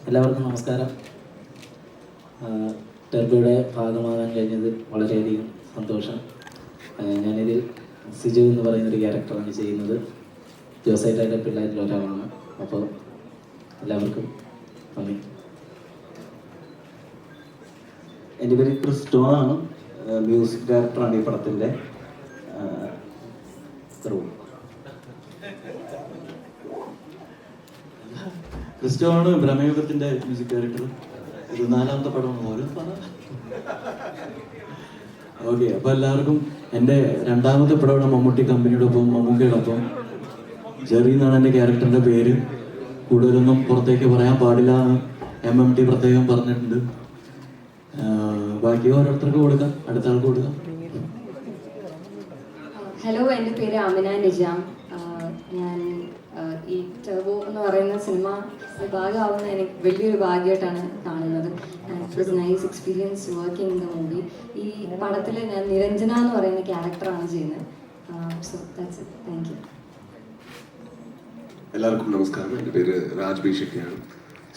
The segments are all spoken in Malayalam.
എല്ലാവർക്കും നമസ്കാരം. ടെർബോയുടെ ഭാഗമാകാൻ കഴിഞ്ഞത് വളരെയധികം സന്തോഷം. ഞാനിതിൽ സിജു എന്ന് പറയുന്നൊരു ക്യാരക്ടറാണ് ചെയ്യുന്നത്. ജോസേട്ടൻ്റെ പിള്ളേരിൽ ഒരാളാണ്. അപ്പോൾ എല്ലാവർക്കും നന്ദി. എൻ്റെ പേര് ക്രിസ്റ്റോ ആണ്. മ്യൂസിക് ഡയറക്ടറാണ് ഈ പടത്തിൻ്റെ. ക്രിസ്റ്റോ ആണ് ഭ്രമയുഗത്തിൻ്റെ മ്യൂസിക് ഡയറക്ടർ. ഇത് 4ാമത്തെ പടമാണ്. ഓരോ പറ. ഓക്കെ, അപ്പോൾ എല്ലാവർക്കും എൻ്റെ 2ാമത്തെ പടമാണ് മമ്മൂട്ടി കമ്പനിയോടൊപ്പം, മമ്മൂക്കയോടൊപ്പം. ജെറി എന്നാണ് എൻ്റെ ക്യാരക്ടറിൻ്റെ പേര്. കൂടുതലൊന്നും പുറത്തേക്ക് പറയാൻ പാടില്ല എന്ന് MMT പ്രത്യേകം പറഞ്ഞിട്ടുണ്ട്. ബാക്കി ഓരോരുത്തർക്ക് കൊടുക്കാം, അടുത്ത ആൾക്ക് കൊടുക്കാം. ഹലോ, എൻ്റെ പേര് അമിന നിജാം. ഞാൻ ഈ ടെർബോ എന്ന് പറയുന്ന സിനിമ ഭാഗമാവുന്ന എനിക്ക് വലിയൊരു ഭാഗ്യമായിട്ടാണ് കാണുന്നത്. It was nice experience working in the movie. ഈ പടത്തിൽ ഞാൻ നിരഞ്ജന എന്ന് പറയുന്ന ക്യാരക്ടറാണ് ചെയ്യുന്നത്. So that's it. Thank you. എല്ലാവർക്കും നമസ്കാരം. എൻ്റെ പേര് രാജ് ബി ഷെട്ടിയാണ്.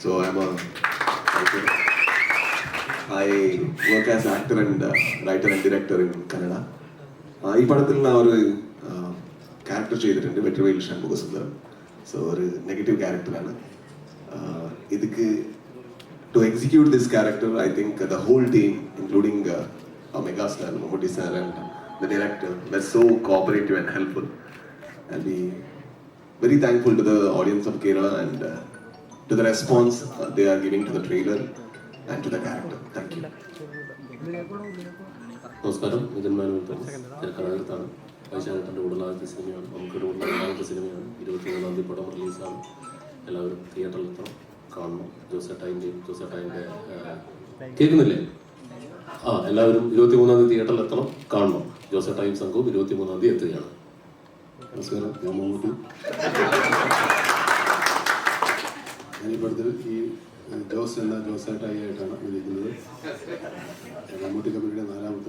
So I work as actor and writer and director in Kannada. ഈ പടത്തിൽ ഞാൻ ഒരു ക്യാരക്ടർ ചെയ്തിട്ടുണ്ട്, വെട്രിവേൽ ഷൺമുഖസുന്ദരം. സോ ഒരു നെഗറ്റീവ് ക്യാരക്ടറാണ്. ഇതിക്ക് to execute this character I think the whole team including mega star Mammootty sir and the director were so cooperative and helpful. I'll be very thankful to the audience of Kerala and to the response they are giving to the trailer and to the character. Thank you. നമസ്കാരം. മിഥുൻ മാനുവൽ കടകർത്താണ്. വൈശാഖത്തിൻ്റെ കൂടുതൽ ആദ്യത്തെ സിനിമയാണ്, നമുക്കൊരു കൂടുതൽ രണ്ടാമത്തെ സിനിമയാണ്. 23-ാം തീയതി പടം റിലീസാണ്. എല്ലാവരും തിയേറ്ററിൽ എത്തണം, കാണണം. ജോസേട്ടായിൻ്റെ കേൾക്കുന്നില്ലേ? എല്ലാവരും 23-ാം തീയതി തിയേറ്ററിൽ എത്തണം, കാണണം. ജോസേട്ടായും സംഘവും 23-ാം തീയതി എത്തുകയാണ്. നമസ്കാരം, ഞാൻ മമ്മൂട്ടി. ഞാൻ ഈ പടത്തിൽ ഈ ജോസ് എന്ന ജോസേട്ടായി ആയിട്ടാണ് അഭിനയിക്കുന്നത്. മമ്മൂട്ടി കമ്പനിയുടെ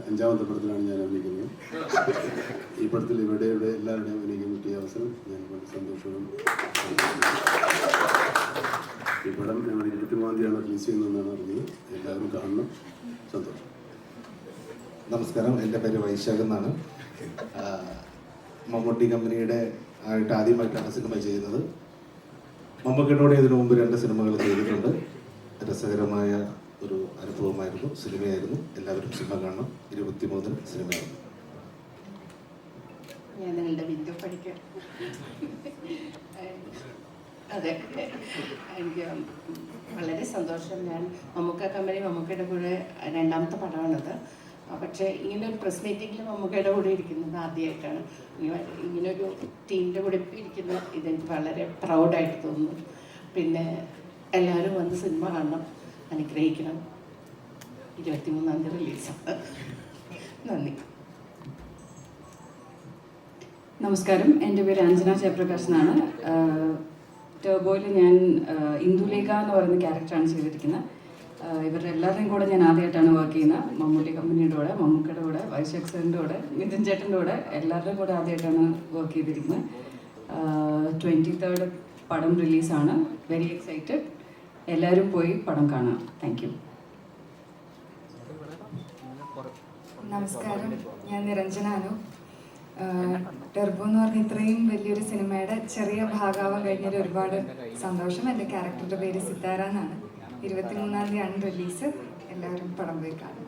5ാമത്തെ പടത്തിലാണ് ഞാൻ അഭിനയിക്കുന്നത്. ഈ പടത്തിൽ ഇവിടെ എല്ലാവരുടെയും അഭിനയിക്കാൻ കിട്ടിയ അവസരം ഞാൻ വളരെ സന്തോഷവും. ഈ പടം ഞങ്ങൾ 23-ാം തീയതിയാണ് റിലീസ് ചെയ്യുന്നതെന്നാണ് അറിഞ്ഞത്. എല്ലാവരും കാണണം. സന്തോഷം. നമസ്കാരം. എൻ്റെ പേര് വൈശാഖ് എന്നാണ്. മമ്മൂട്ടി കമ്പനിയുടെ ആയിട്ട് ആദ്യമായിട്ടാണ് സിനിമ ചെയ്യുന്നത്. മമ്മൂക്കയോടെ ഇതിനു മുമ്പ് 2 സിനിമകൾ ചെയ്തിട്ടുണ്ട്. രസകരമായ ഒരു അനുഭവമായിരുന്നു, സിനിമയായിരുന്നു. എല്ലാവരും സിനിമ കാണണം. 23-ന് സിനിമയാണ്. ഞാൻ നിങ്ങളുടെ വിദ്യ പഠിക്കാം. അതെ, എനിക്ക് വളരെ സന്തോഷം. ഞാൻ മമ്മൂക്കയുടെ കൂടെ 2ാമത്തെ പടമാണിത്. പക്ഷേ ഇങ്ങനൊരു പ്രസ് മീറ്റിങ്ങിൽ മമ്മൂക്കയുടെ കൂടെ ഇരിക്കുന്നത് ആദ്യമായിട്ടാണ്. ഇങ്ങനൊരു ടീമിൻ്റെ കൂടെ ഇരിക്കുന്ന ഇതെനിക്ക് വളരെ പ്രൗഡായിട്ട് തോന്നുന്നു. പിന്നെ എല്ലാവരും വന്ന് സിനിമ കാണണം, അനുഗ്രഹിക്കണം. 23-ാം തീയതി റിലീസാണ്. നന്ദി. നമസ്കാരം. എൻ്റെ പേര് അഞ്ജന ജയപ്രകാശ് എന്നാണ്. ടെർബോയിൽ ഞാൻ ഇന്ദുലേഖ എന്ന് പറയുന്ന ക്യാരക്ടറാണ് ചെയ്തിരിക്കുന്നത്. ഇവരുടെ എല്ലാവരുടെയും കൂടെ ഞാൻ ആദ്യമായിട്ടാണ് വർക്ക് ചെയ്യുന്നത്. മമ്മൂട്ടി കമ്പനിയുടെ കൂടെ, മമ്മൂക്കയുടെ കൂടെ, വൈശാഖ് സാറിൻ്റെ കൂടെ, മിഥുൻ ചേട്ടൻ്റെ കൂടെ, എല്ലാവരുടെയും കൂടെ ആദ്യമായിട്ടാണ് വർക്ക് ചെയ്തിരിക്കുന്നത്. 23rd പടം റിലീസാണ്. Very excited. എല്ലാവരും പോയി പടം കാണാം. Thank you. നമസ്കാരം. ഞാൻ നിരഞ്ജന അനു. ടെർബോ എന്ന് പറഞ്ഞ ഇത്രയും വലിയൊരു സിനിമയുടെ ചെറിയ ഭാഗമാവാൻ കഴിഞ്ഞതിൽ ഒരുപാട് സന്തോഷം. എൻ്റെ ക്യാരക്ടറുടെ പേര് സിത്താര എന്നാണ്. 23-ാം തീയതിയാണ് റിലീസ്. എല്ലാവരും പടം പോയി കാണും.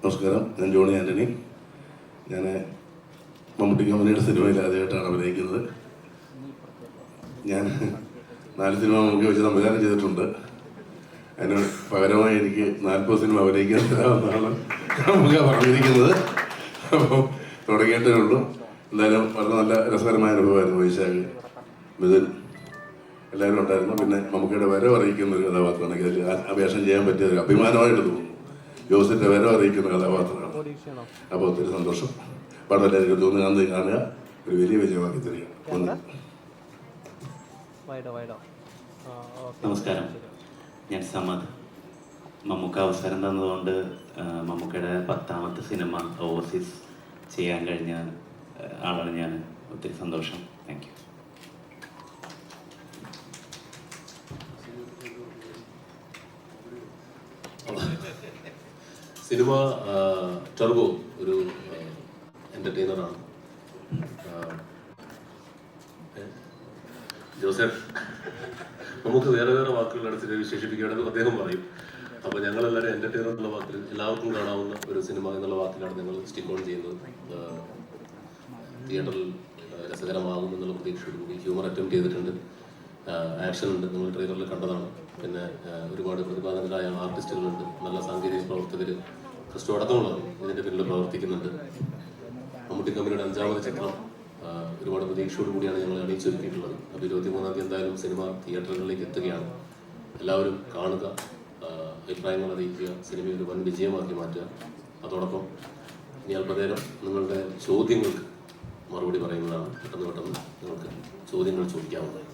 നമസ്കാരം. ഞാൻ ജോണി ആൻ്റണി. ഞാൻ മമ്മൂട്ടി കമ്പനിയുടെ സിനിമയിൽ ആദ്യമായിട്ടാണ് അഭിനയിക്കുന്നത്. ഞാൻ 4 സിനിമ മമ്മൂക്കി വെച്ച് സംവിധാനം ചെയ്തിട്ടുണ്ട്. അതിന് പകരമായി എനിക്ക് 40 സിനിമ അഭിനയിക്കാൻ തരാമെന്നാണ് നമുക്ക് പറഞ്ഞിരിക്കുന്നത്. അപ്പോൾ തുടങ്ങിയിട്ടേ ഉള്ളൂ. എന്തായാലും വളരെ നല്ല രസകരമായ അനുഭവമായിരുന്നു. വൈശാഖ്, മിഥുൻ എല്ലാവരും ഉണ്ടായിരുന്നു. പിന്നെ മമ്മൂക്കയുടെ വരവ് അറിയിക്കുന്ന ഒരു കഥാപാത്രമാണ്. ഇതിൽ അപേക്ഷ ചെയ്യാൻ പറ്റിയ ഒരു അഭിമാനമായിട്ട് തോന്നുന്നു. ജോസിൻ്റെ വരവ് അറിയിക്കുന്ന കഥാപാത്രമാണ്. അപ്പോൾ ഒത്തിരി സന്തോഷം. പടം എല്ലാവരും തോന്നുക, കാണുക, ഒരു വലിയ വിജയമാക്കി തരിക. നമസ്കാരം. ഞാൻ സമദ്. മമ്മൂക്ക അവസരം തന്നതുകൊണ്ട് മമ്മൂക്കയുടെ 10ാമത്തെ സിനിമ ഓവർസീസ് ചെയ്യാൻ കഴിഞ്ഞ ആളാണ് ഞാൻ. ഒത്തിരി സന്തോഷം. Thank you. സിനിമ ടർബോ ഒരു എൻ്റർടൈനറാണ്. ജോസഫ് നമുക്ക് വേറെ വേറെ വാക്കുകൾ അടുത്ത് വിശേഷിപ്പിക്കുകയാണെങ്കിൽ അദ്ദേഹം പറയും. അപ്പോൾ ഞങ്ങളെല്ലാവരും എൻ്റർടൈനർ എന്നുള്ള വാക്കിൽ എല്ലാവർക്കും കാണാവുന്ന ഒരു സിനിമ എന്നുള്ള വാക്കിലാണ് ഞങ്ങൾ സ്റ്റിക്ക് ഓൺ ചെയ്യുന്നത്. തിയേറ്ററിൽ രസകരമാകുമെന്നുള്ള പ്രതീക്ഷയോടുകൂടി ഹ്യൂമർ അറ്റംപ്റ്റ് ചെയ്തിട്ടുണ്ട്. ആക്ഷൻ ഉണ്ട്, നമ്മൾ ട്രെയിലറിൽ കണ്ടതാണ്. പിന്നെ ഒരുപാട് പ്രതിഭാധനരായ ആർട്ടിസ്റ്റുകളുണ്ട്, നല്ല സാങ്കേതിക പ്രവർത്തകർ, ക്രിസ്റ്റോ അടക്കമുള്ളവർ ഇതിൻ്റെ പിന്നിൽ പ്രവർത്തിക്കുന്നുണ്ട്. മമ്മൂട്ടി കമ്പനിയുടെ 5ാമത് ചിത്രം ഒരുപാട് പ്രതീക്ഷയോടു കൂടിയാണ് ഞങ്ങൾ അണിയിച്ചൊരുക്കിയിട്ടുള്ളത്. അപ്പോൾ 23-ാം തീയതി എന്തായാലും സിനിമ തിയേറ്ററുകളിലേക്ക് എത്തുകയാണ്. എല്ലാവരും കാണുക, അഭിപ്രായങ്ങൾ അറിയിക്കുക, സിനിമ ഒരു വൻ വിജയമാക്കി മാറ്റുക. അതോടൊപ്പം ഇനി അല്പനേരം നിങ്ങളുടെ ചോദ്യങ്ങൾക്ക് മറുപടി പറയുന്നതാണ്. പെട്ടെന്ന് നിങ്ങൾക്ക് ചോദ്യങ്ങൾ ചോദിക്കാവുന്നതാണ്.